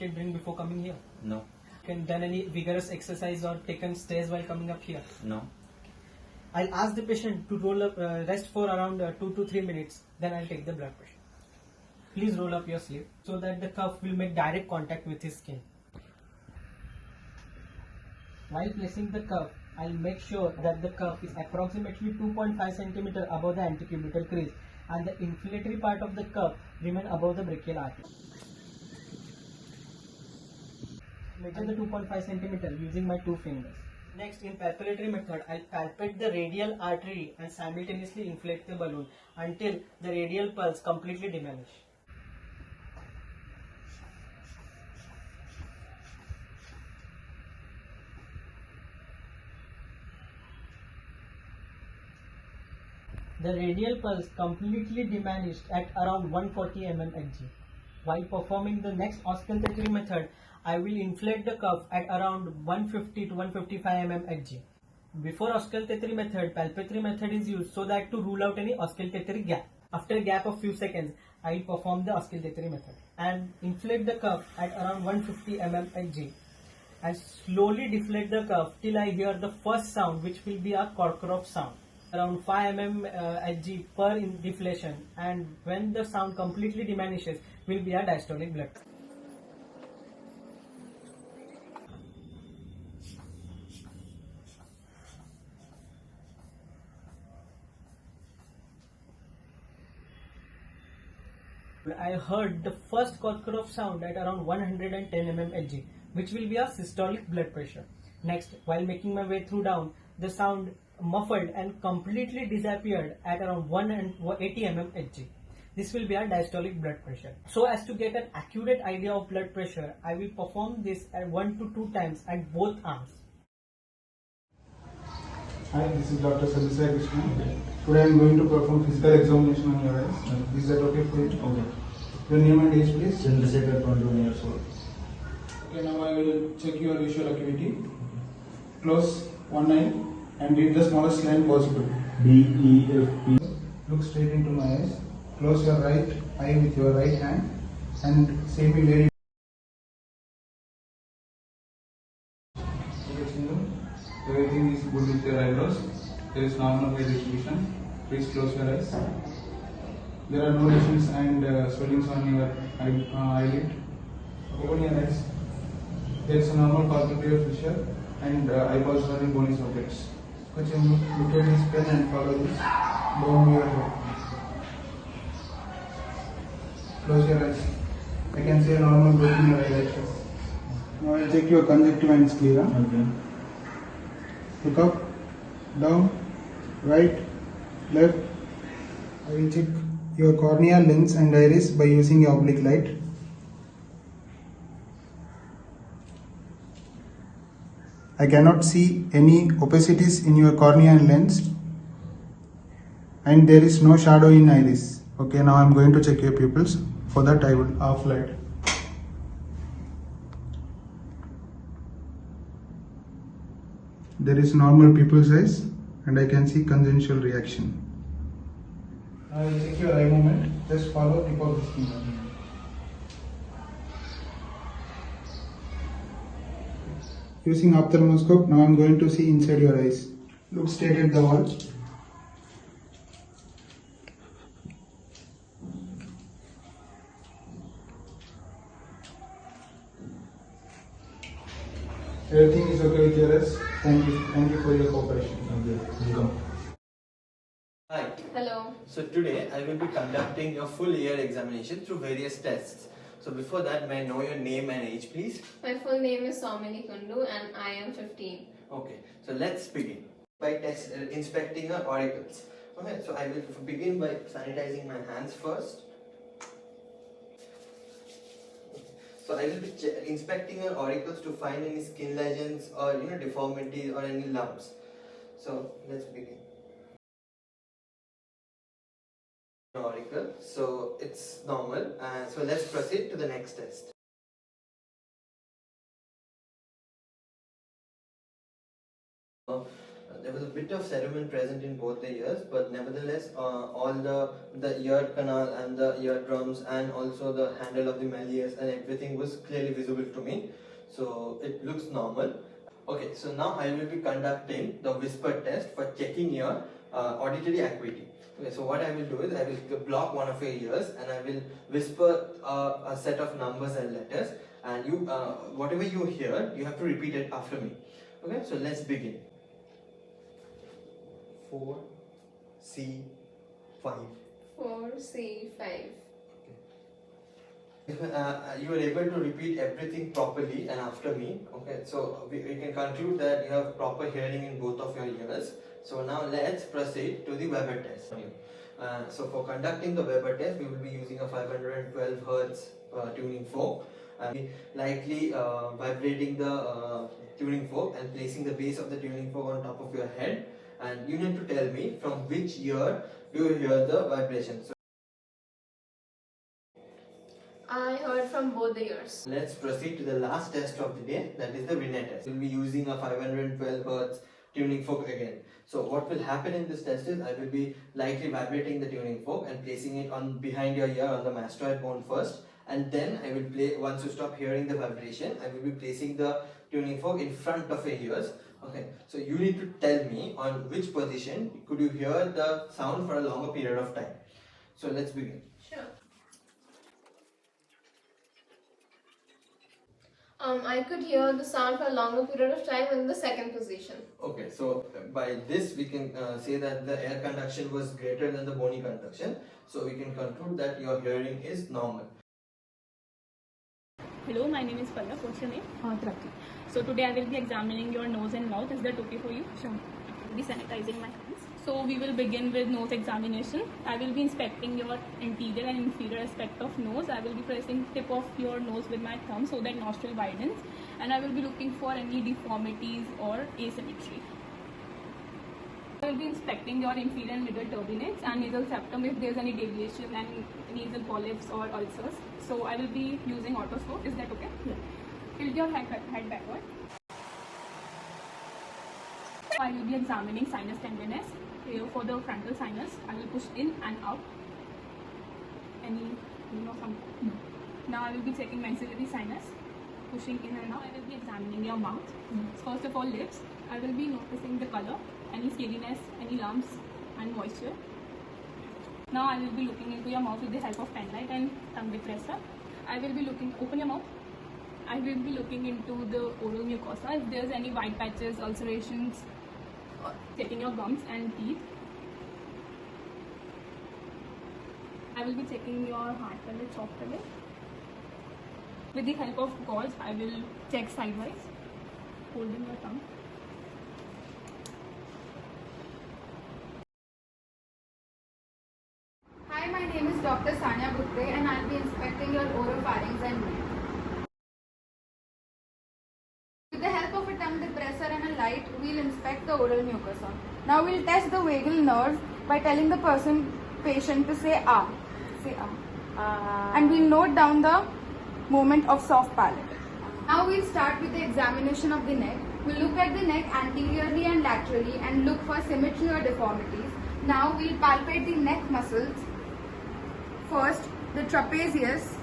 elevated drink before coming here? No. Can done any vigorous exercise or taken stairs while coming up here? No. I'll ask the patient to roll up, rest for around 2 to 3 minutes. Then I'll take the blood pressure. Please roll up your sleeve so that the cuff will make direct contact with his skin. While placing the cuff, I'll make sure that the cuff is approximately 2.5 cm above the antecubital crease and the infiltratory part of the cuff remain above the brachial artery. Measure the 2.5 cm using my 2 fingers. Next, in palpatory method, I'll palpate the radial artery and simultaneously inflate the balloon until the radial pulse completely diminish. The radial pulse completely diminished at around 140 mm Hg. While performing the next auscultatory method, I will inflate the cuff at around 150 to 155 mm Hg. Before auscultatory method, palpatory method is used so that to rule out any auscultatory gap. After a gap of few seconds, I will perform the auscultatory method and inflate the cuff at around 150 mm Hg and slowly deflate the cuff till I hear the first sound, which will be a Cockcroft sound. Around 5 mm Hg per deflation, and when the sound completely diminishes will be a diastolic blood. I heard the first Cockcroft sound at around 110 mm Hg, which will be a systolic blood pressure. Next, while making my way through down, the sound muffled and completely disappeared at around 180 mm Hg. This will be our diastolic blood pressure. So as to get an accurate idea of blood pressure, I will perform this at 1 to 2 times at both arms. Hi, this is Dr. Sadisai Krishnan. Today I am going to perform physical examination on your eyes. Is that okay for you? Okay. Your name and age, please. Chandrasekhar, 21 years old. Okay, now I will check your visual acuity. Close one eye and read the smallest line possible. DEFP. Look straight into my eyes. Close your right eye with your right hand and say me very. Everything is good with your eyebrows. There is normal hair distribution. Please close your eyes. There are no lesions and swellings on your eyelid. Open your eyes. There is a normal palpebral fissure and eyeballs are in bony sockets. Look at this pen and follow this down your head. Close your eyes. I can see a normal growth in your eyelashes. Now I will check your conjunctiva and sclera. Okay. Look up, down, right, left. I will check your corneal lens and iris by using a oblique light. I cannot see any opacities in your cornea and lens, and there is no shadow in iris. Okay, now I am going to check your pupils. For that I will off light. There is normal pupil size and I can see consensual reaction. I will check your eye movement. Just follow tip of the finger. Using ophthalmoscope, now I am going to see inside your eyes. Look straight at the wall. Everything is okay with your eyes. Thank you for your cooperation. Okay. Welcome. Hi. Hello. So today I will be conducting your full ear examination through various tests. So before that, may I know your name and age, please? My full name is Soumini Kundu and I am 15. Okay. So let's begin by inspecting your auricles. Okay. So I will begin by sanitizing my hands first. So I will be inspecting your auricles to find any skin lesions or deformities or any lumps. So let's begin. Auricle, so it's normal, and so let's proceed to the next test. there was a bit of cerumen present in both the ears, but nevertheless, all the ear canal and the eardrums and also the handle of the malleus and everything was clearly visible to me. So it looks normal. Okay, so now I will be conducting the whisper test for checking your auditory acuity. Okay, so what I will do is I will block one of your ears and I will whisper a set of numbers and letters, and you whatever you hear, you have to repeat it after me. Okay, so let's begin. 4C5. 4C5. If you are able to repeat everything properly and after me, okay, so we can conclude that you have proper hearing in both of your ears. So now let's proceed to the Weber test. So for conducting the Weber test, we will be using a 512 Hz tuning fork. We lightly vibrating the tuning fork and placing the base of the tuning fork on top of your head, and you need to tell me from which ear do you hear the vibration. So I heard from both the ears. let's proceed to the last test of the day, that is the Vinay test. We'll be using a 512 Hz tuning fork again. So what will happen in this test is I will be lightly vibrating the tuning fork and placing it on behind your ear on the mastoid bone first, and then I will play, once you stop hearing the vibration, I will be placing the tuning fork in front of your ears. Okay, so you need to tell me on which position could you hear the sound for a longer period of time. So let's begin. Sure. I could hear the sound for a longer period of time in the second position. Okay, so by this we can say that the air conduction was greater than the bony conduction. So we can conclude that your hearing is normal. Hello, my name is Pallav. What's your name? Traki. So today I will be examining your nose and mouth. Is that okay for you? Sure. I will be sanitizing my hands. So we will begin with nose examination. I will be inspecting your anterior and inferior aspect of nose. I will be pressing tip of your nose with my thumb so that nostril widens, and I will be looking for any deformities or asymmetry. I will be inspecting your inferior and middle turbinates and nasal septum if there is any deviation and nasal polyps or ulcers. So I will be using otoscope. Is that okay? Yeah. Tilt your head backward. I will be examining sinus tenderness. Here for the frontal sinus, I will push in and out. Now I will be checking maxillary sinus, pushing in and out. I will be examining your mouth. First of all, lips. I will be noticing the color, any scaliness, any lumps and moisture. Now I will be looking into your mouth with the help of pen light and tongue depressor. I will be looking, open your mouth. I will be looking into the oral mucosa. If there is any white patches, ulcerations, checking your gums and teeth. I will be checking your hard palate, soft palate. With the help of gauze, I will check sidewise, holding your tongue. Hi, my name is Dr. Sanya Bhutte and I'll be inspecting your oropharynx and neck. With the help of a tongue depressor and a light, we'll inspect the oral mucosa. Now we'll test the vagal nerve by telling the patient to say ah. Say ah. And we'll note down the movement of soft palate. Now we'll start with the examination of the neck. We'll look at the neck anteriorly and laterally and look for symmetry or deformities. Now we'll palpate the neck muscles. First, the trapezius.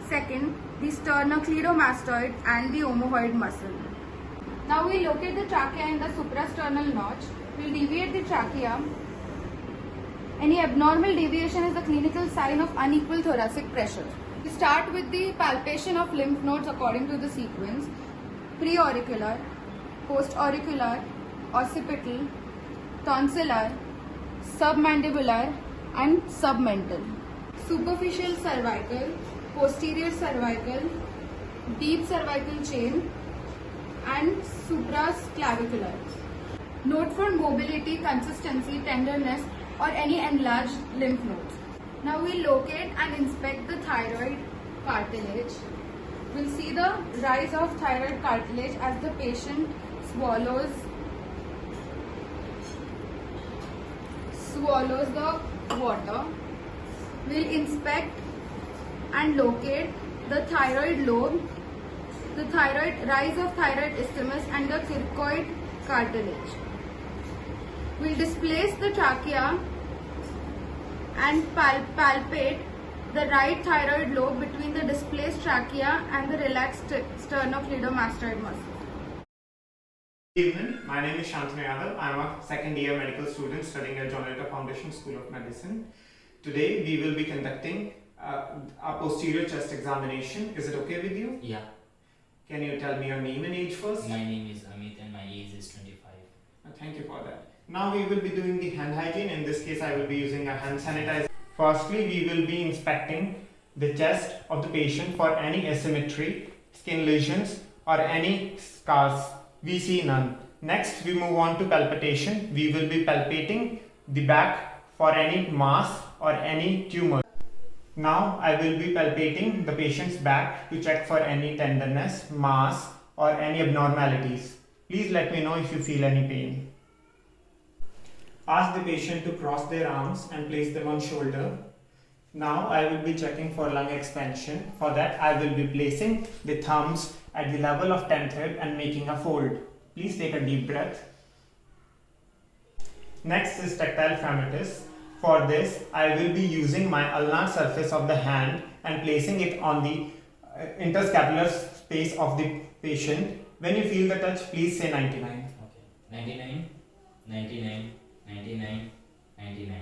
Second, the sternocleidomastoid and the omohyoid muscle. Now we locate the trachea in the suprasternal notch. We'll deviate the trachea. Any abnormal deviation is a clinical sign of unequal thoracic pressure. We start with the palpation of lymph nodes according to the sequence: preauricular, postauricular, occipital, tonsillar, submandibular and submental. Superficial cervical, posterior cervical, deep cervical chain and supraclavicular. Note for mobility, consistency, tenderness or any enlarged lymph nodes. Now we locate and inspect the thyroid cartilage. We'll see the rise of thyroid cartilage as the patient swallows the water. We'll inspect and locate the thyroid lobe, the rise of thyroid isthmus and the cricoid cartilage. We'll displace the trachea and palpate the right thyroid lobe between the displaced trachea and the relaxed sternocleidomastoid muscle. Good evening, my name is Shantanu Yadav. I am a second year medical student studying at John Later Foundation School of Medicine. Today we will be conducting a posterior chest examination. Is it okay with you? Yeah, Can you tell me your name and age first? my name is Amit and my age is 25. Thank you for that. Now we will be doing the hand hygiene. In this case I will be using a hand sanitizer. Firstly, we will be inspecting the chest of the patient for any asymmetry, skin lesions or any scars. We see none. Next, we move on to palpation. We will be palpating the back for any mass or any tumor. Now, I will be palpating the patient's back to check for any tenderness, mass or any abnormalities. Please let me know if you feel any pain. Ask the patient to cross their arms and place them on shoulder. Now I will be checking for lung expansion. For that I will be placing the thumbs at the level of 10th rib and making a fold. Please take a deep breath. Next is tactile fremitus. For this I will be using my ulnar surface of the hand and placing it on the interscapular space of the patient. When you feel the touch, please say 99. Okay, 99, 99, 99, 99.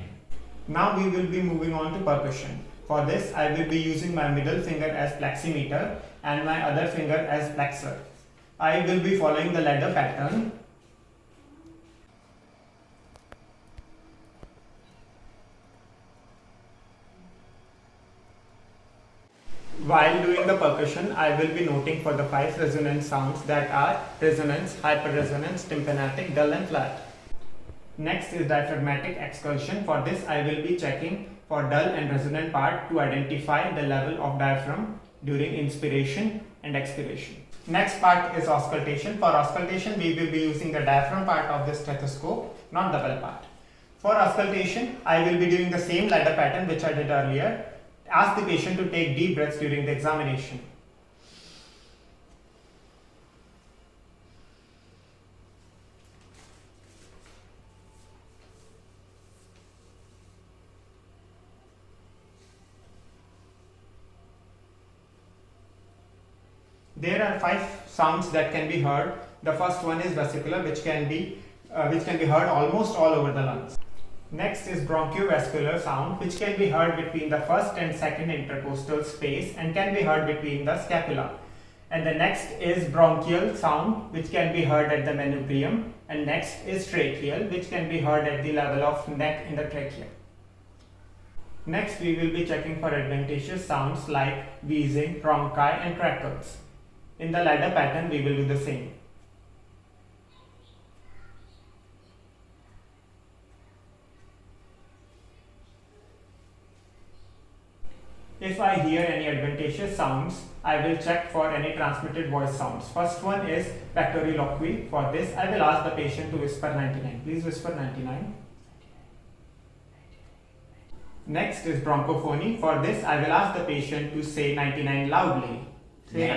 Now we will be moving on to percussion. For this I will be using my middle finger as pleximeter and my other finger as flexor. I will be following the ladder pattern. While doing the percussion, I will be noting for the 5 resonant sounds that are resonance, hyperresonance, tympanic, dull and flat. Next is diaphragmatic excursion. For this I will be checking for dull and resonant part to identify the level of diaphragm during inspiration and expiration. Next part is auscultation. For auscultation we will be using the diaphragm part of the stethoscope, not the bell part. For auscultation I will be doing the same ladder pattern which I did earlier. Ask the patient to take deep breaths during the examination. There are 5 sounds that can be heard. The first one is vesicular, which can be heard almost all over the lungs. Next is bronchiovascular sound, which can be heard between the first and second intercostal space and can be heard between the scapula. And the next is bronchial sound, which can be heard at the manubrium. And next is tracheal, which can be heard at the level of neck in the trachea. Next we will be checking for adventitious sounds like wheezing, bronchi and crackles. In the ladder pattern we will do the same. If I hear any adventitious sounds, I will check for any transmitted voice sounds. First one is pectoriloquy. For this I will ask the patient to whisper 99. Please whisper 99. Next is bronchophony. For this I will ask the patient to say 99 loudly. Say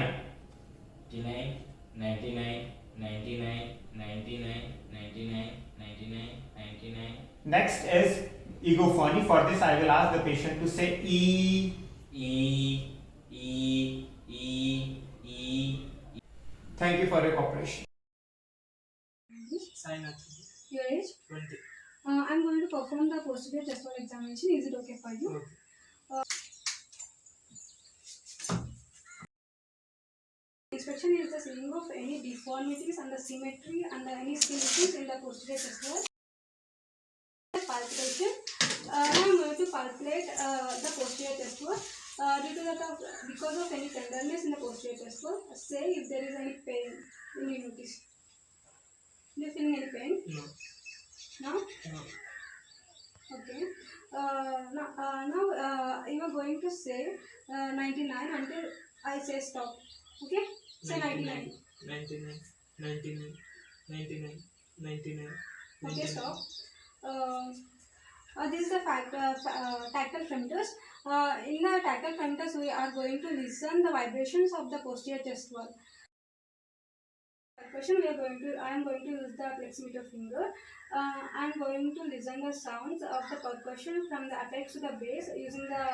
99, 99, 99, 99, 99, 99, 99. Next is egophony. For this I will ask the patient to say E. E, E, E, E. Thank you for your cooperation. Your age? 20. I'm going to perform the posterior chest wall examination. Is it okay for you? Okay. Inspection is the seeing of any deformities and the symmetry and any skin lesions in the posterior chest wall. Palpation. Now I'm going to palpate the posterior chest wall. Because of any tenderness in the posterior chest wall, say if there is any pain, then you notice. Do you feel any pain? No. No? No. Okay. Now you are going to say 99 until I say stop. Okay? Say 99. 99, 99, 99, 99. Okay, stop. This is the tactile fremitus. In the tactile fremitus, we are going to listen the vibrations of the posterior chest wall. percussion, I am going to use the plexometer finger. I am going to listen the sounds of the percussion from the apex to the base using the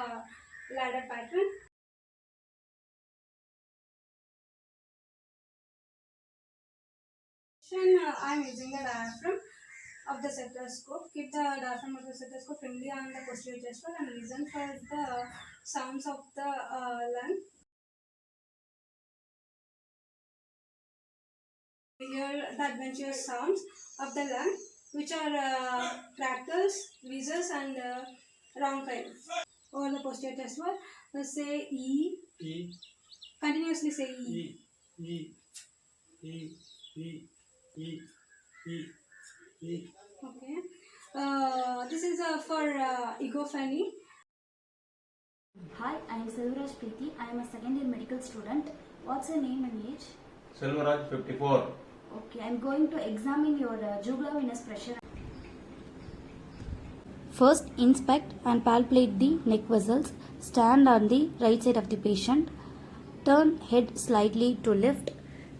ladder pattern. I am using the diaphragm of the stethoscope. Keep the diaphragm of the stethoscope firmly on the posterior chest wall and listen for the sounds of the lung. Hear the adventurous sounds of the lung, which are crackles, wheezes, and roncline. Over the posterior chest wall, say E. E. Continuously say E. E. E. E. E. E. E. Okay. This is for egophony. Hi, I am Selvaraj Preeti. I am a second year medical student. What's your name and age? Selvaraj 54. Okay, I am going to examine your jugular venous pressure. First, inspect and palpate the neck vessels. Stand on the right side of the patient. Turn head slightly to left.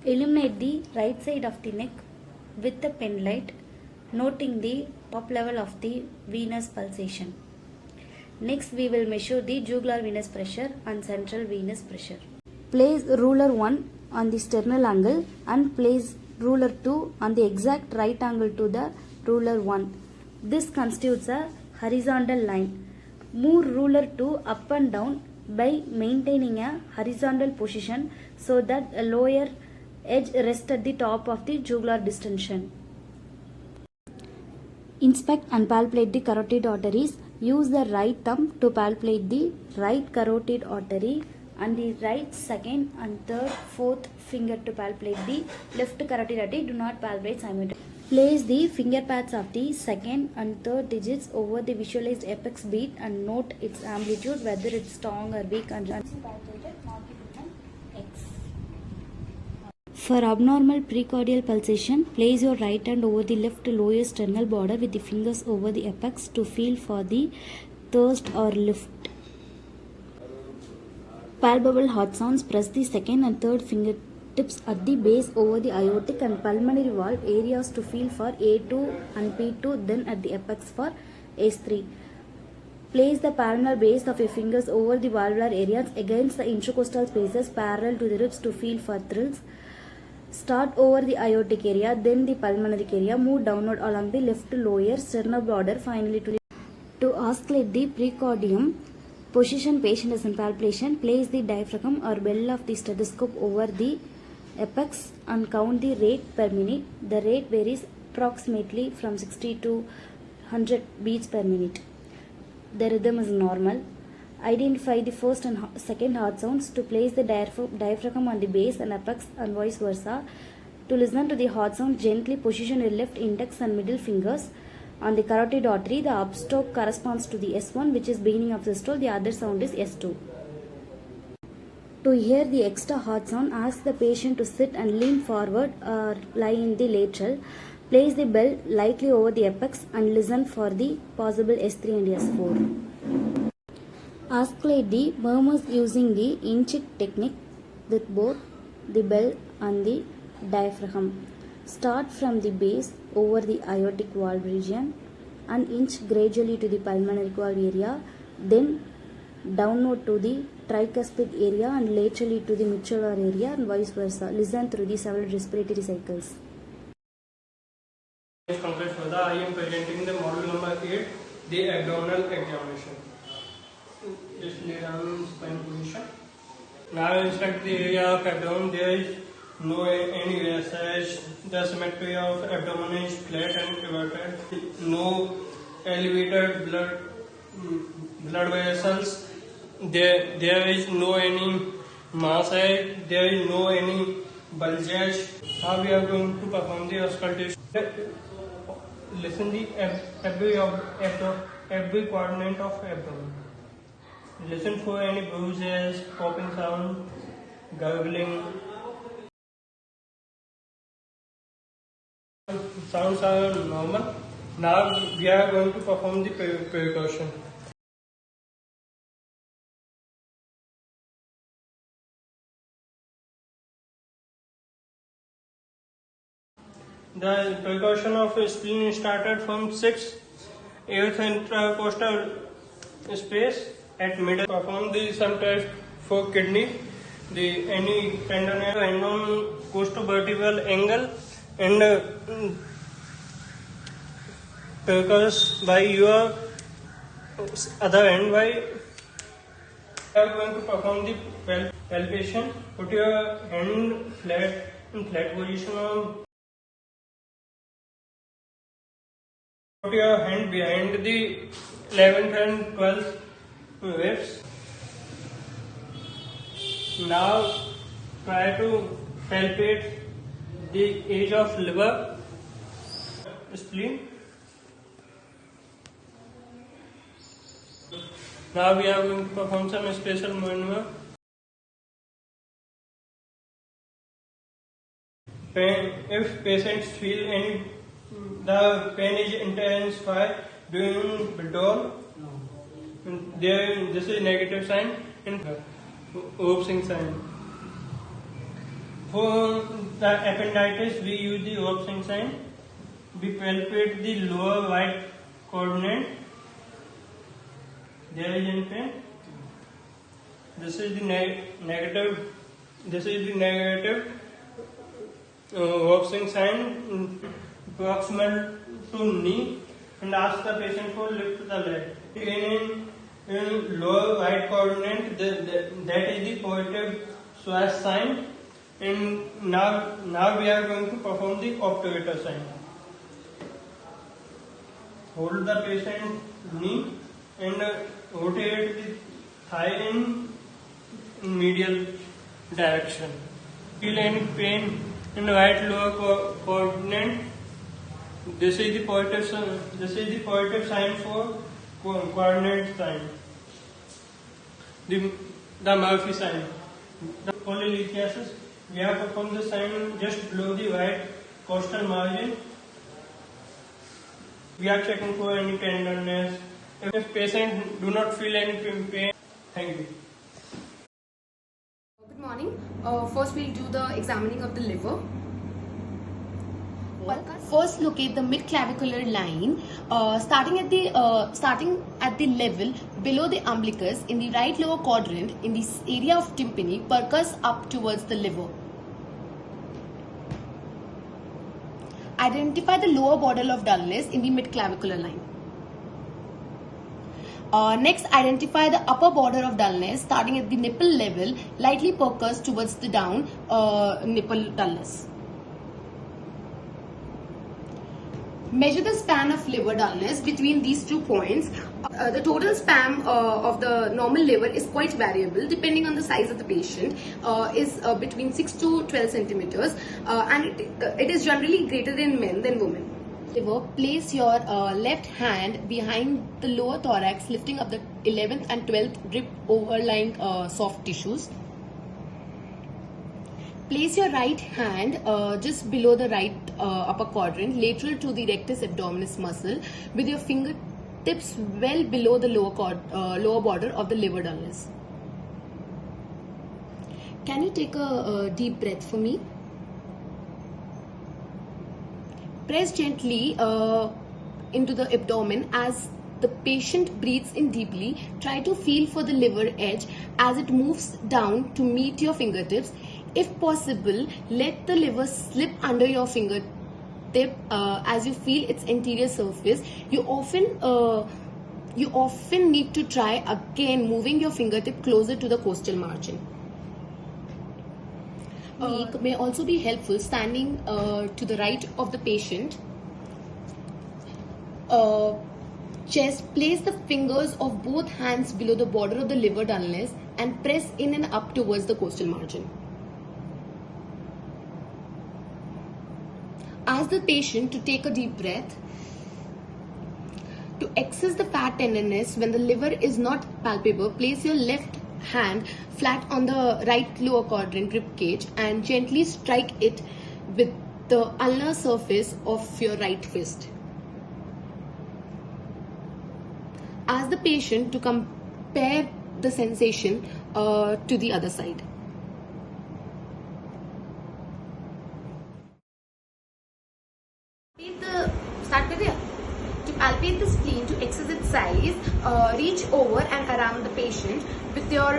Illuminate the right side of the neck with the pen light, noting the top level of the venous pulsation. Next, we will measure the jugular venous pressure and central venous pressure. Place ruler 1 on the sternal angle and place ruler 2 on the exact right angle to the ruler 1. This constitutes a horizontal line. Move ruler 2 up and down by maintaining a horizontal position so that a lower edge rests at the top of the jugular distension. Inspect and palpate the carotid arteries. Use the right thumb to palpate the right carotid artery and the right second and third fourth finger to palpate the left carotid artery. Do not palpate simultaneously. Place the finger pads of the second and third digits over the visualized apex beat and note its amplitude, whether it's strong or weak, and X. For abnormal precordial pulsation, place your right hand over the left lower sternal border with the fingers over the apex to feel for the thirst or lift. Palpable heart sounds. Press the second and third fingertips at the base over the aortic and pulmonary valve areas to feel for A2 and P2, then at the apex for S3. Place the palmar base of your fingers over the valvular areas against the intercostal spaces parallel to the ribs to feel for thrills. Start over the aortic area, then the pulmonary area. Move downward along the left lower sternal border, finally to oscillate the precordium. Position patient as in palpation. Place the diaphragm or bell of the stethoscope over the apex and count the rate per minute. The rate varies approximately from 60 to 100 beats per minute. The rhythm is normal. Identify the first and second heart sounds. To place the diaphragm on the base and apex and vice versa. To listen to the heart sound, gently position your left index and middle fingers on the carotid artery. The upstroke corresponds to the S1, which is beginning of systole. The other sound is S2. To hear the extra heart sound, ask the patient to sit and lean forward or lie in the lateral. Place the bell lightly over the apex and listen for the possible S3 and S4. Oscillate the murmurs using the inch technique with both the bell and the diaphragm. Start from the base over the aortic valve region and inch gradually to the pulmonary valve area, then downward to the tricuspid area and laterally to the mitral area and vice versa. Listen through the several respiratory cycles. Pankaj Vada, I am presenting the module number 8, the abdominal examination. Just lay down in spine position. Now inspect the area of abdomen. There is no any rashes. The symmetry of abdomen is flat and everted. No elevated blood vessels. There is no any massage. There is no any bulges. Now we are going to perform the auscultation. Listen the every quadrant of abdomen. Listen for any bruises, popping sound, gurgling. Sounds are normal. Now we are going to perform the percussion. The percussion of spleen started from 6th, 8th intercostal space at middle. Perform the some test for kidney. The any tenderness and on costovertebral angle and percuss by your other end by. You are going to perform the palpation. Put your hand in flat position. Put your hand behind the 11th and 12th ribs. Now try to palpate the edge of liver, spleen. Now we are going to perform some special maneuver. If patients feel the pain is intensified during withdrawal, this is negative sign and Opsing sign. For the appendicitis, we use the Opsing sign. We palpate the lower right quadrant. There is in pain. This is the negative. This is the negative Opsing sign proximal to knee, and ask the patient to lift the leg. In lower right quadrant, that is the positive Swash sign. And now we are going to perform the obturator sign. Hold the patient knee and rotate the thigh in medial direction. Feel any pain in right lower quadrant. This is the positive sign for coordinate sign. The Murphy sign. The polylithiasis. We have performed the sign just below the right costal margin. We are checking for any tenderness. If patient do not feel any pain, thank you. Good morning. First we'll do the examining of the liver. First locate the mid-clavicular line starting at the level below the umbilicus in the right lower quadrant in the area of tympani, percuss up towards the liver. Identify the lower border of dullness in the mid-clavicular line. Next, identify the upper border of dullness starting at the nipple level, lightly percuss towards the down nipple dullness. Measure the span of liver dullness between these 2 points. The total span of the normal liver is quite variable depending on the size of the patient. Is between 6 to 12 centimeters and it is generally greater in men than women. Liver, place your left hand behind the lower thorax, lifting up the 11th and 12th rib overlying soft tissues. Place your right hand just below the right upper quadrant, lateral to the rectus abdominis muscle, with your fingertips well below the lower border of the liver dullness. Can you take a deep breath for me? Press gently into the abdomen as the patient breathes in deeply. Try to feel for the liver edge as it moves down to meet your fingertips. If possible, let the liver slip under your fingertip as you feel its anterior surface. You often need to try again moving your fingertip closer to the costal margin. May also be helpful standing to the right of the patient. Chest, place the fingers of both hands below the border of the liver dullness and press in and up towards the costal margin. Ask the patient to take a deep breath. To access the fat tenderness when the liver is not palpable, place your left hand flat on the right lower quadrant rib cage and gently strike it with the ulnar surface of your right fist. Ask the patient to compare the sensation to the other side. reach over and around the patient with your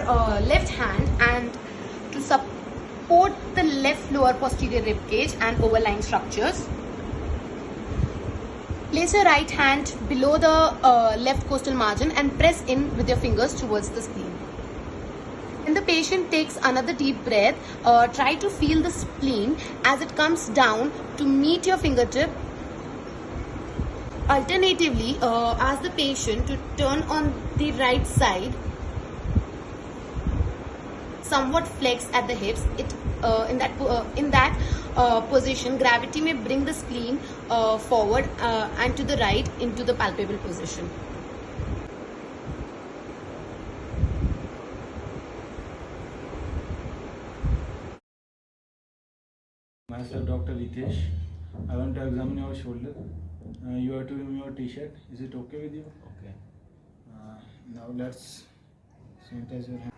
left hand and to support the left lower posterior rib cage and overlying structures. Place your right hand below the left costal margin and press in with your fingers towards the spleen. When the patient takes another deep breath, try to feel the spleen as it comes down to meet your fingertip. Alternatively, ask the patient to turn on the right side, somewhat flex at the hips. In that position, gravity may bring the spleen forward and to the right into the palpable position. Myself, Dr. Ritesh. I want to examine your shoulder. You have to remove your t-shirt. Is it okay with you? Okay. Now let's sanitize your hand.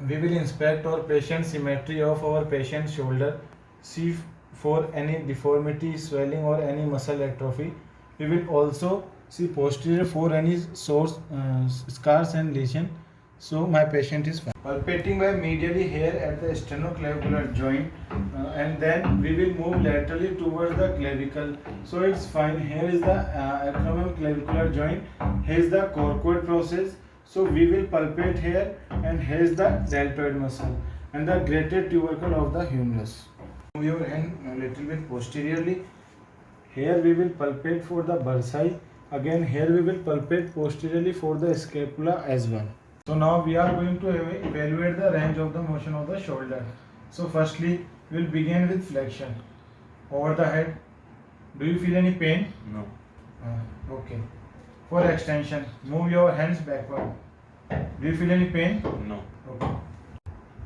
We will inspect our patient symmetry of our patient's shoulder. See for any deformity, swelling or any muscle atrophy. We will also see posterior for any sores, scars and lesion. So my patient is fine. Palpating by medially here at the sternoclavicular joint, and then we will move laterally towards the clavicle. So it's fine. Here is the acromioclavicular joint. Here is the coracoid process. So we will palpate here, and here is the deltoid muscle and the greater tubercle of the humerus. Move your hand a little bit posteriorly. Here we will palpate for the bursae. Again here we will palpate posteriorly for the scapula as well. So now we are going to evaluate the range of the motion of the shoulder. So firstly, we will begin with flexion. Over the head. Do you feel any pain? No. Okay. For extension, move your hands backward. Do you feel any pain? No. Okay.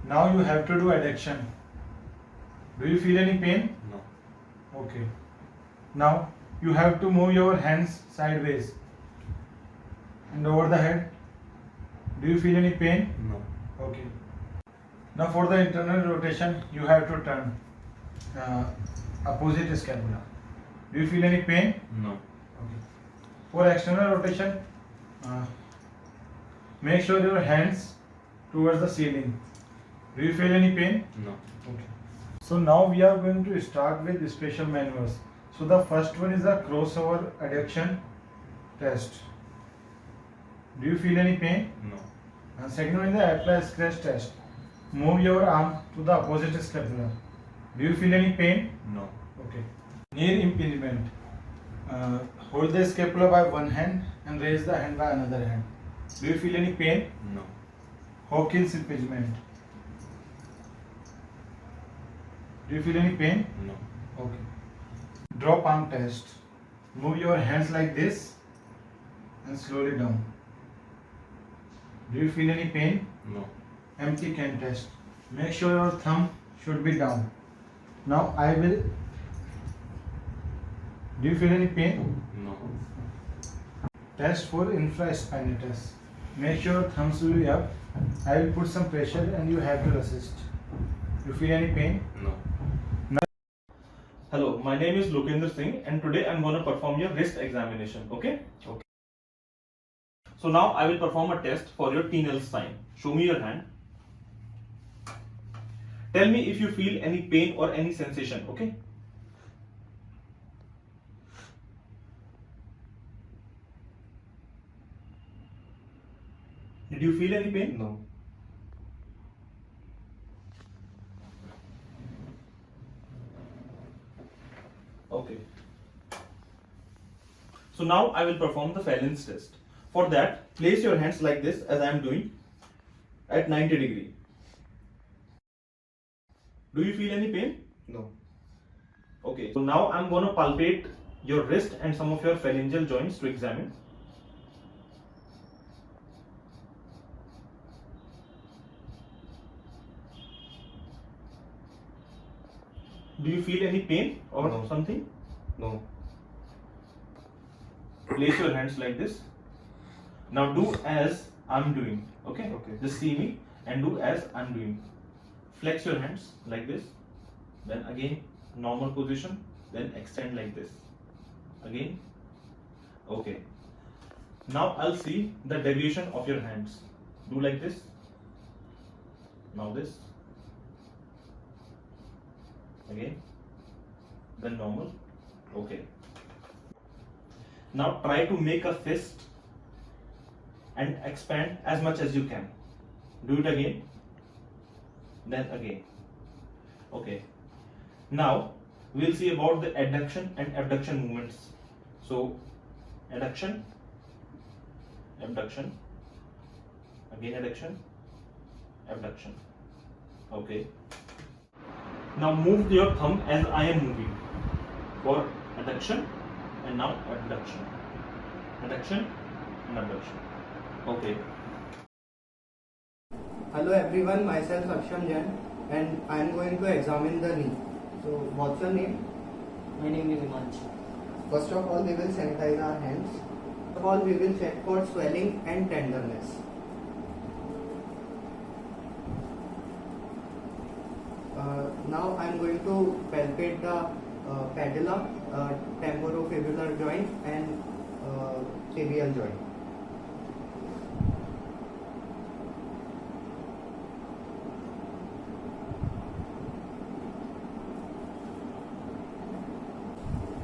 Now you have to do adduction. Do you feel any pain? No. Okay. Now you have to move your hands sideways and over the head. Do you feel any pain? No. Okay. Now for the internal rotation, you have to turn opposite scapula. Do you feel any pain? No. Okay. For external rotation, make sure your hands towards the ceiling. Do you feel any pain? No. Okay. So now we are going to start with special maneuvers. So the first one is the crossover adduction test. Do you feel any pain? No. And second one is the apply scratch test. Move your arm to the opposite scapula. Do you feel any pain? No. Okay. Knee impingement. Hold the scapula by one hand and raise the hand by another hand. Do you feel any pain? No. Hawkins impingement. Do you feel any pain? No. Okay. Drop arm test. Move your hands like this and slowly down. Do you feel any pain? No. Empty can test. Make sure your thumb should be down. Now I will. Do you feel any pain? No. Test for infraspinatus. Make sure your thumbs will be up. I will put some pressure and you have to resist. You feel any pain? No. Hello, my name is Lokendra Singh and today I'm going to perform your wrist examination, okay? Okay. So now I will perform a test for your Tinel sign. Show me your hand. Tell me if you feel any pain or any sensation, okay? Did you feel any pain? No. Okay. So now I will perform the Phelan's test. For that, place your hands like this as I am doing at 90 degree. Do you feel any pain? No. Okay. So now I am going to palpate your wrist and some of your phalangeal joints to examine. Do you feel any pain or No. something? No. Place your hands like this. Now do as I'm doing. Okay? Okay. Just see me and do as I'm doing. Flex your hands like this. Then again normal position. Then extend like this. Again. Okay. Now I'll see the deviation of your hands. Do like this. Now this. Again. Then normal. Okay. Now try to make a fist and expand as much as you can. Do it again. Then again. Okay. Now we'll see about the adduction and abduction movements. So adduction, abduction, again adduction, abduction. Okay. Now move your thumb as I am moving for adduction and now abduction. Adduction and abduction. Okay. Hello everyone, myself Aksham Jain and I am going to examine the knee. So what's your name? My name is Himanshu. First of all, we will sanitize our hands. First of all, we will check for swelling and tenderness. Now I am going to palpate the patella, temporofibular joint and tibial joint.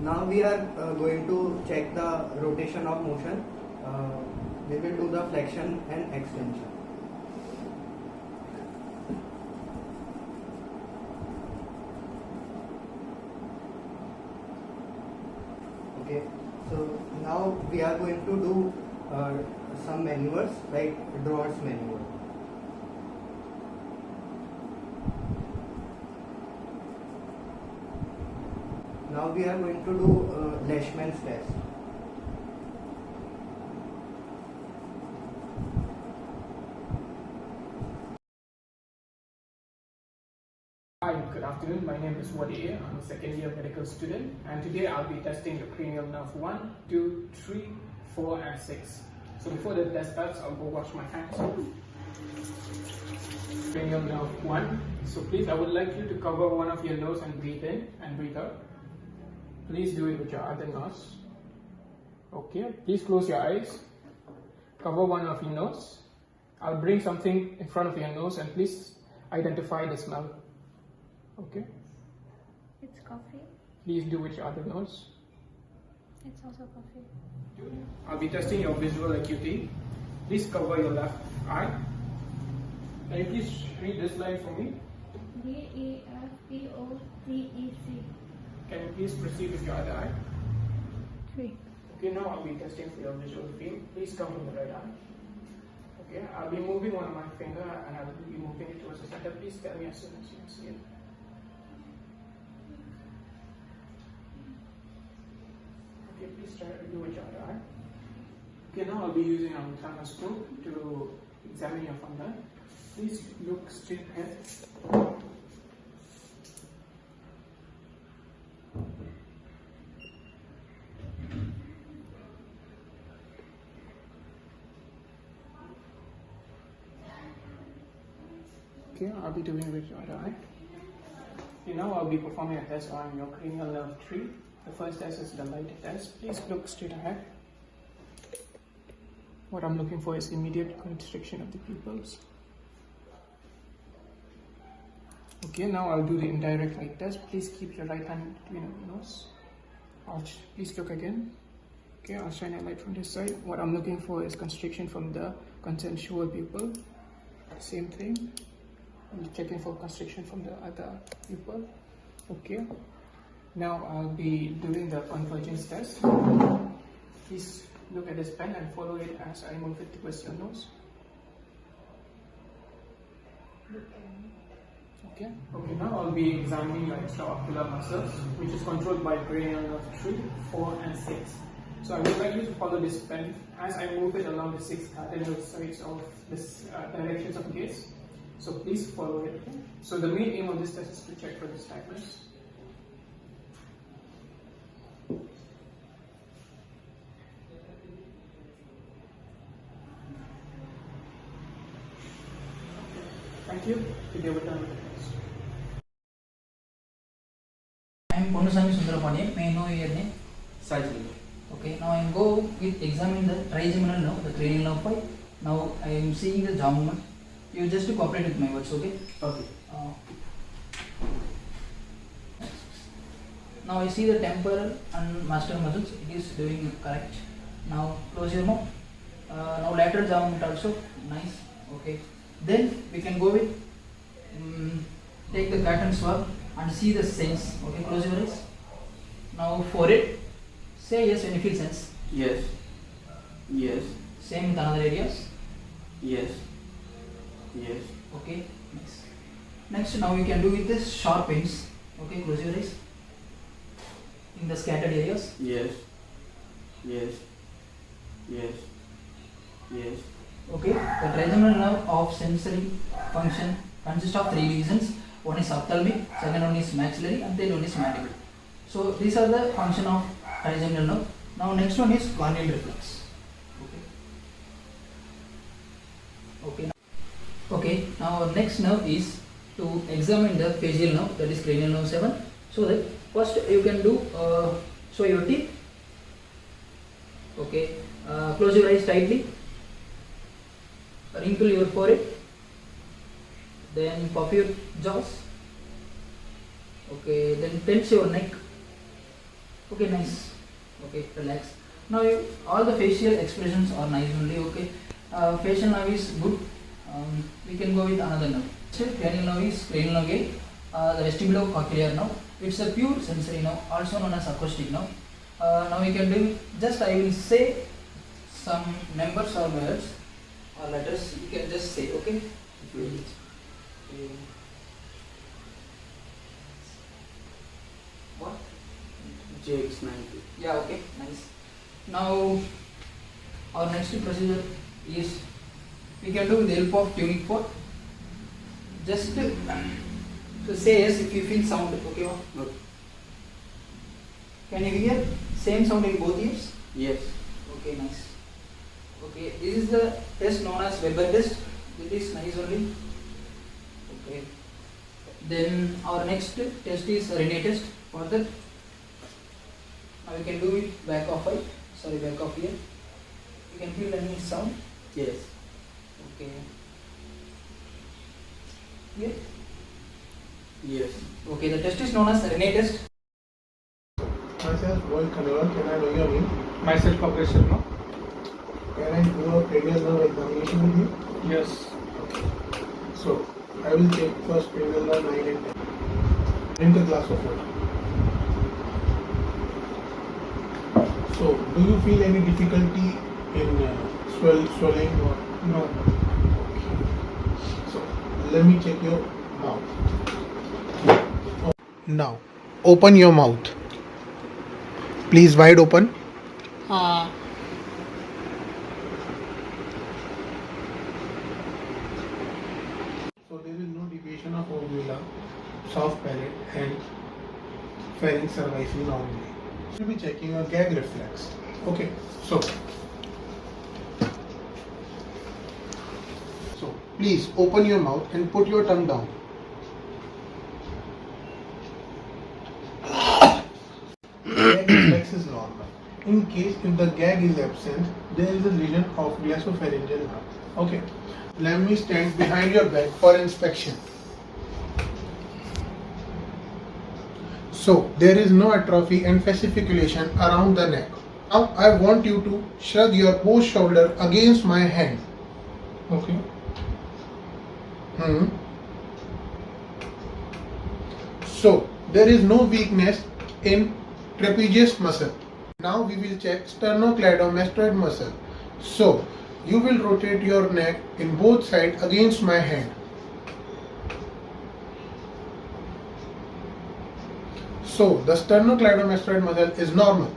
Now we are going to check the rotation of motion. We will do the flexion and extension. Okay, so now we are going to do some maneuvers like Drawers maneuver. Now we are going to do Leishman's test. Hi, good afternoon. My name is Wadi. I'm a second year medical student, and today I'll be testing the cranial nerve 1, 2, 3, 4, and 6. So before the test starts, I'll go wash my hands. Cranial nerve 1. So please, I would like you to cover one of your nose and breathe in and breathe out. Please do it with your other nose. Okay, please close your eyes. Cover one of your nose. I'll bring something in front of your nose and please identify the smell. Okay. It's coffee. Please do with your other nose. It's also coffee. I'll be testing your visual acuity. Please cover your left eye. Can you please read this line for me? D-E-F-P-O-T-E-C. Can you please proceed with your other eye? 3. Okay, now I'll be testing for your visual field. Please come from the right eye. Okay, I'll be moving one of my finger and I'll be moving it towards the center. Please tell me as soon as you can see it. Okay, please try to do with your other eye. Okay, now I'll be using our thermoscope to examine your fungi. Please look straight ahead. Okay, I'll be doing it with your other eye. Okay, now I'll be performing a test on your cranial nerve 3. The first test is the light test. Please look straight ahead. What I'm looking for is immediate constriction of the pupils. Okay, now I'll do the indirect light test. Please keep your right hand between your nose. Please look again. Okay, I'll shine a light from this side. What I'm looking for is constriction from the consensual pupil. Same thing. I'm checking for constriction from the other pupil. Okay. Now I'll be doing the convergence test. Please look at this pen and follow it as I move it towards your nose. Okay. Okay, now I'll be examining your extraocular muscles, which is controlled by cranial nerve 3, 4, and 6. So I would like you to follow this pen as I move it along the 6 cardinal sides of this directions of gaze. So please follow it. Okay? So the main aim of this test is to check for this tightness. Thank you. Today we're done with the test. I am Ponusami Sundarapani. May I know your name? Sajid. Okay, now I am go with examine the trigeminal nerve, the cranial nerve 5. Now I am seeing the jaw movement. You just cooperate with my words, okay? Okay. Now I see the temporal and master muscles. It is doing correct. Now close your mouth. Now lateral jaw movement also nice. Okay. Then we can go with take the cat and swab and see the sense. Okay. Close your eyes. Now forehead. Say yes when you feel sense. Yes. Yes. Same with another areas. Yes. Yes. Okay. Next now you can do with this sharp pains. Okay. Close your eyes. In the scattered areas. Yes. Yes. Yes. Yes. Okay. The trigeminal nerve of sensory function consists of 3 regions. One is ophthalmic, second one is maxillary, and third one is mandible. So these are the function of trigeminal nerve. Now next one is corneal reflex. Okay. Okay. Now our next nerve is to examine the facial nerve, that is cranial nerve 7. So that first you can do show your teeth. Okay. Close your eyes tightly. Wrinkle your forehead. Then puff your jaws. Okay. Then tense your neck. Okay, nice. Okay, relax. Now all the facial expressions are nice only. Okay. Facial nerve is good. We can go with another nerve. Cranial nerve is cranial nerve 8. The vestibulocochlear nerve. It's a pure sensory nerve, also known as acoustic nerve. Now we can do just I will say some numbers or words or letters. You can just say, okay? What? JX90. Yeah, okay, nice. Now our next procedure is we can do with the help of tuning fork. Just so say yes if you feel sound, okay? Okay. Can you hear same sound in both ears? Yes. Okay, nice. Okay, this is the test known as Weber test. It is nice only. Okay. Then our next test is Rene test. For that, now we can do it back of eye. Sorry, back of ear. You can feel any sound. Yes. Okay. Here. Yes. Okay, the test is known as Rene test. Myself, Rohit Khanewal. Can I know your name? Myself, Pankaj Sharma. Can I do a cranial nerve examination with you? Yes. So, I will take first cranial nerve 9 and 10. Drink a glass of water. So, do you feel any difficulty in swelling or no? Okay. So, let me check your mouth. Now, open your mouth. Please wide open. So there is no deviation of ovula, soft palate and pharynx surviving normally. We'll be checking your gag reflex. Okay, so please open your mouth and put your tongue down. Gag reflex is normal. In case if the gag is absent, there is a lesion of glossopharyngeal nerve. Okay, let me stand behind your back for inspection. So there is no atrophy and fasciculation around the neck. Now I want you to shrug your both shoulder against my hand. Okay. So there is no weakness in trapezius muscle. Now we will check sternocleidomastoid muscle. So you will rotate your neck in both sides against my hand. So the sternocleidomastoid muscle is normal.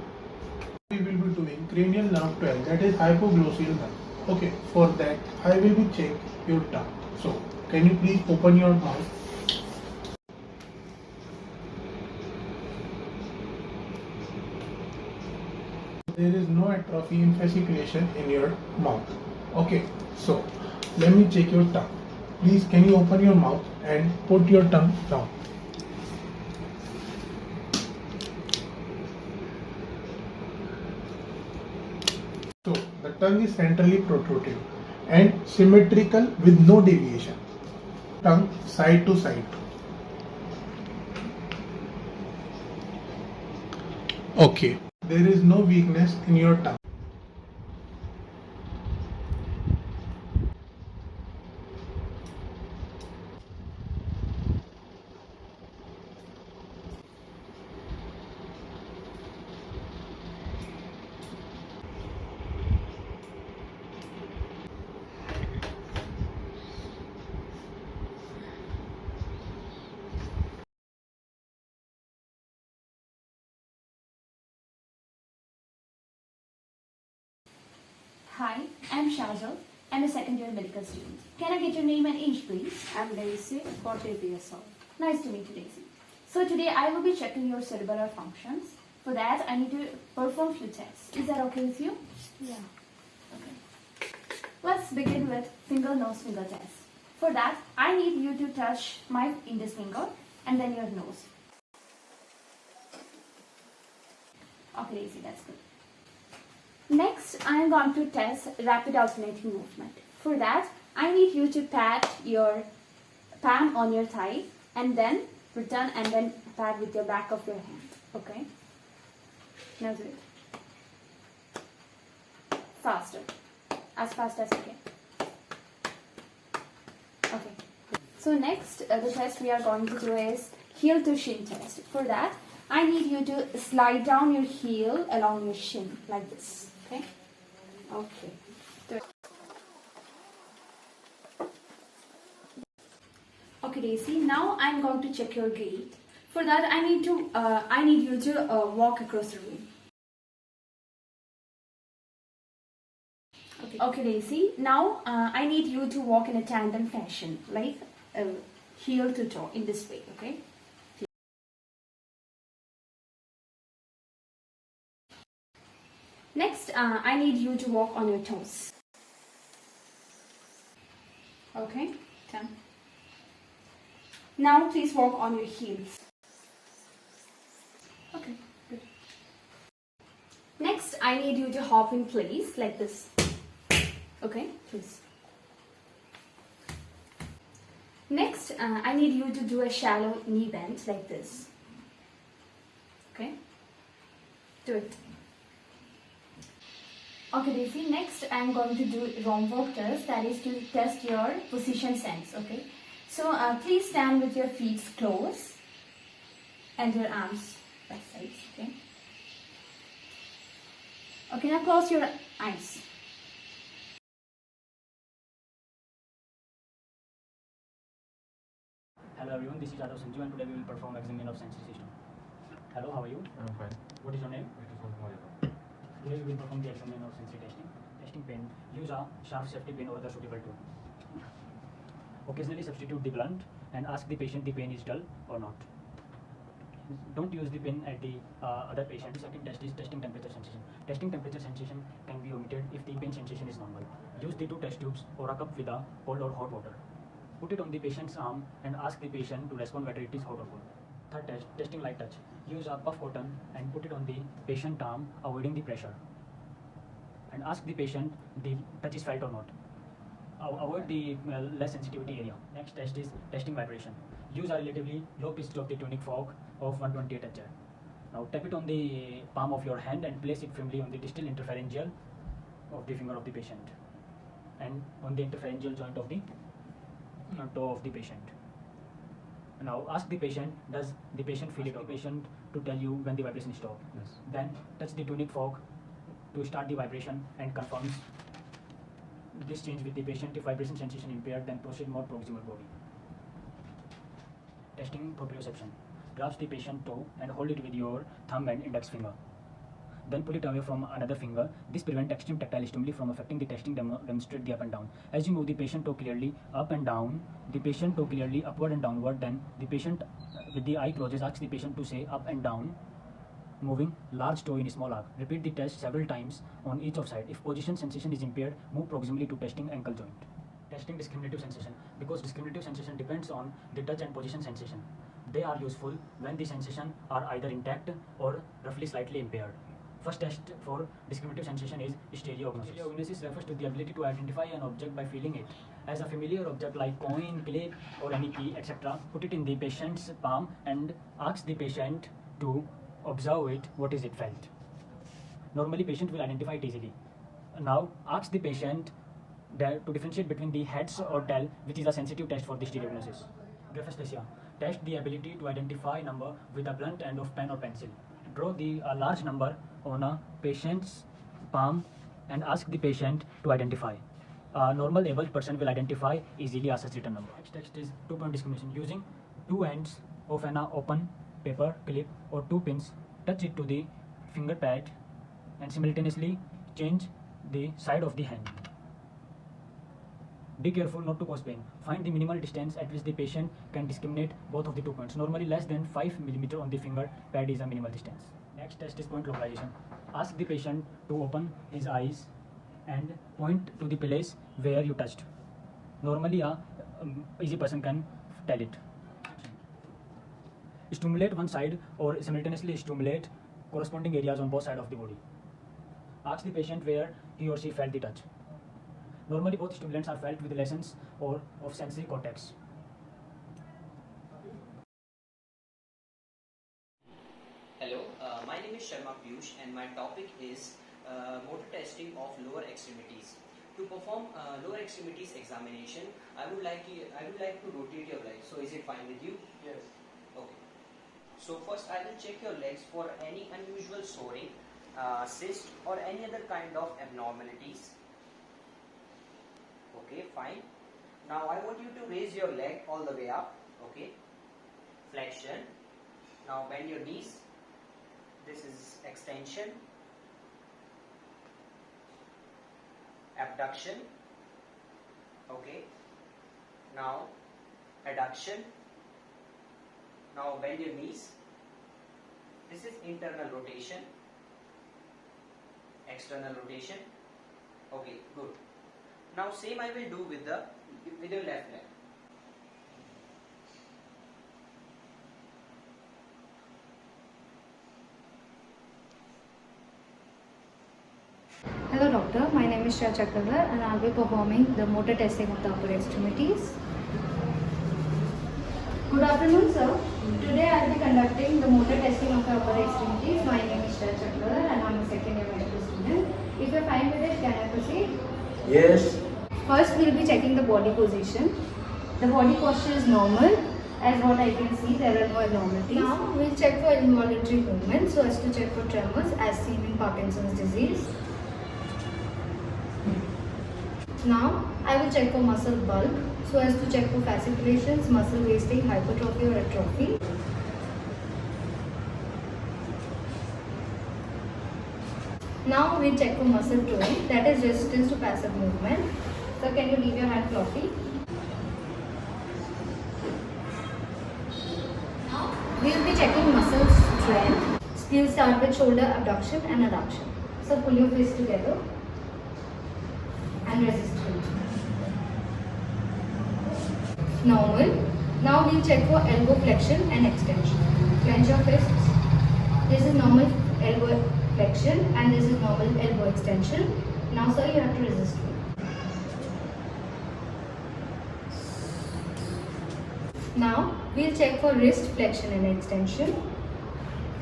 We will be doing cranial nerve 12, that is hypoglossal nerve. Okay, for that I will be check your tongue. So can you please open your mouth? There is no atrophy and fasciculation in your mouth. Okay, so let me check your tongue. Please can you open your mouth and put your tongue down. tongue is centrally protruded and symmetrical with no deviation. Tongue side to side. Okay. There is no weakness in your tongue. Hi, I'm Shazal. I'm a second year medical student. Can I get your name and age, please? I'm Daisy, 48 years old. Nice to meet you, Daisy. So today I will be checking your cerebral functions. For that, I need to perform few tests. Is that okay with you? Yeah. Okay. Let's begin with finger nose finger test. For that, I need you to touch my index finger and then your nose. Okay, Daisy, that's good. Next, I am going to test rapid alternating movement. For that, I need you to pat your palm on your thigh and then return and then pat with your back of your hand. Okay? Now do it. Faster. As fast as you can. Okay. So next, the test we are going to do is heel to shin test. For that, I need you to slide down your heel along your shin like this. Okay? Okay. Do it. Okay, Daisy. Now I'm going to check your gait. For that, I need you to walk across the room. Okay, Daisy. Now I need you to walk in a tandem fashion, like heel to toe, in this way. Okay. Next, I need you to walk on your toes. Okay, done. Now please walk on your heels. Okay, good. Next, I need you to hop in place like this. Okay, please. Next, I need you to do a shallow knee bend like this. Okay, do it. Okay, Daisy, next I am going to do Romberg test, that is to test your position sense, okay? So please stand with your feet closed and your arms by sides, okay? Okay, now close your eyes. Hello everyone, this is Adav Sanju and today we will perform examination of sensory system. Hello, how are you? I'm fine. What is your name? Today we will perform the examination of sensory testing. Testing pen. Use a sharp safety pin over the suitable tool. Occasionally substitute the blunt and ask the patient the pain is dull or not. Don't use the pin at the other patient. Second test is testing temperature sensation. Testing temperature sensation can be omitted if the pain sensation is normal. Use the two test tubes or a cup with a cold or hot water. Put it on the patient's arm and ask the patient to respond whether it is hot or cold. Third test, testing light touch. Use a puff cotton and put it on the patient arm, avoiding the pressure. And ask the patient the touch is felt or not. Avoid the less sensitivity area. Next test is testing vibration. Use a relatively low pitch of the tunic fork of 128 HZ. Now tap it on the palm of your hand and place it firmly on the distal interpharyngeal of the finger of the patient and on the interpharyngeal joint of the toe of the patient. Now ask the patient, does the patient feel it? Ask the patient to tell you when the vibration stops. Yes. Then touch the tunic fork to start the vibration and confirms this change with the patient. If vibration sensation impaired, then proceed more proximal body. Testing proprioception. Grasp the patient toe and hold it with your thumb and index finger. Then pull it away from another finger. This prevents extreme tactile stimuli from affecting the testing. Demonstrate the up and down. As you move the patient toe clearly up and down, the patient toe clearly upward and downward, then the patient with the eye closes asks the patient to say up and down, moving large toe in small arc. Repeat the test several times on each of side. If position sensation is impaired, move proximally to testing ankle joint. Testing discriminative sensation. Because discriminative sensation depends on the touch and position sensation. They are useful when the sensation are either intact or roughly slightly impaired. First test for discriminative sensation is stereognosis. Stereognosis refers to the ability to identify an object by feeling it. As a familiar object like coin, clip or any key, etc., put it in the patient's palm and ask the patient to observe it, what is it felt. Normally patient will identify it easily. Now ask the patient to differentiate between the heads or tail, which is a sensitive test for the stereognosis. Graphesthesia. Test the ability to identify number with a blunt end of pen or pencil. Draw a large number on a patient's palm and ask the patient to identify. A normal able person will identify easily a such written number. Next test is 2-point discrimination. Using two ends of an open paper clip or two pins, touch it to the finger pad and simultaneously change the side of the hand. Be careful not to cause pain. Find the minimal distance at which the patient can discriminate both of the 2 points. Normally less than 5 mm on the finger pad is a minimal distance. Next test is point localization. Ask the patient to open his eyes and point to the place where you touched. Normally a easy person can tell it. Stimulate one side or simultaneously stimulate corresponding areas on both sides of the body. Ask the patient where he or she felt the touch. Normally both stimulants are felt with lesions or of sensory cortex. Hello, my name is Sharma Piyush and my topic is motor testing of lower extremities. To perform lower extremities examination, I would like to rotate your legs. So is it fine with you? Yes. Okay. So first I will check your legs for any unusual soring, cyst or any other kind of abnormalities. Okay, fine. Now I want you to raise your leg all the way up. Okay. Flexion. Now bend your knees. This is extension. Abduction. Okay. Now adduction. Now bend your knees. This is internal rotation. External rotation. Okay, good. Now same I will do with your left leg. Hello doctor, my name is Shreya Chakravar and I will be performing the motor testing of the upper extremities. Good afternoon sir. Today I will be conducting the motor testing of the upper extremities. My name is Shreya Chakravar and I am a second year medical student. If you are fine with it, can I proceed? Yes. First we will be checking the body position. The body posture is normal. As what I can see, there are no abnormalities. Now we will check for involuntary movement so as to check for tremors as seen in Parkinson's disease. Now I will check for muscle bulk so as to check for fasciculations, muscle wasting, hypertrophy or atrophy. Now we check for muscle tone, that is resistance to passive movement. So can you leave your hand floppy? Now we will be checking muscle strength. We will start with shoulder abduction and adduction. So pull your fists together and resist. Normal. Now we will check for elbow flexion and extension. Clench your fists. This is normal elbow flexion and this is normal elbow extension. Now sir, you have to resist me. Now we will check for wrist flexion and extension.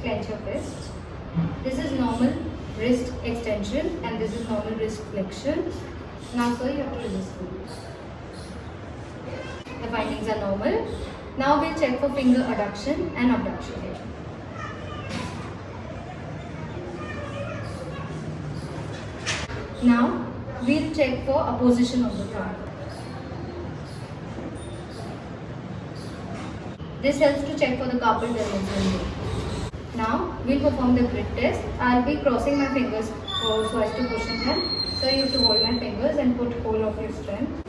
Clench your fists. This is normal wrist extension and this is normal wrist flexion. Now sir, you have to resist me. The findings are normal. Now we'll check for finger adduction and abduction. Now we'll check for opposition of the thumb. This helps to check for the carpal tunnel. Now we'll perform the grip test. I'll be crossing my fingers so as to cushion them. So you have to hold my fingers and put whole of your strength.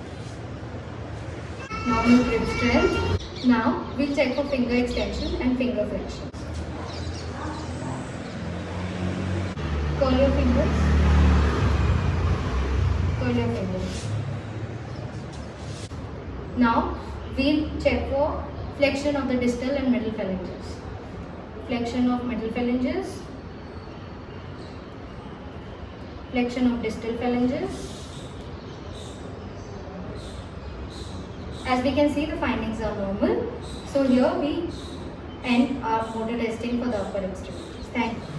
Normal grip strength. Now we'll check for finger extension and finger flexion. Curl your fingers. Curl your fingers. Now we'll check for flexion of the distal and middle phalanges. Flexion of middle phalanges. flexion of distal phalanges. As we can see, the findings are normal. So here we end our motor testing for the upper extremities. Thank you.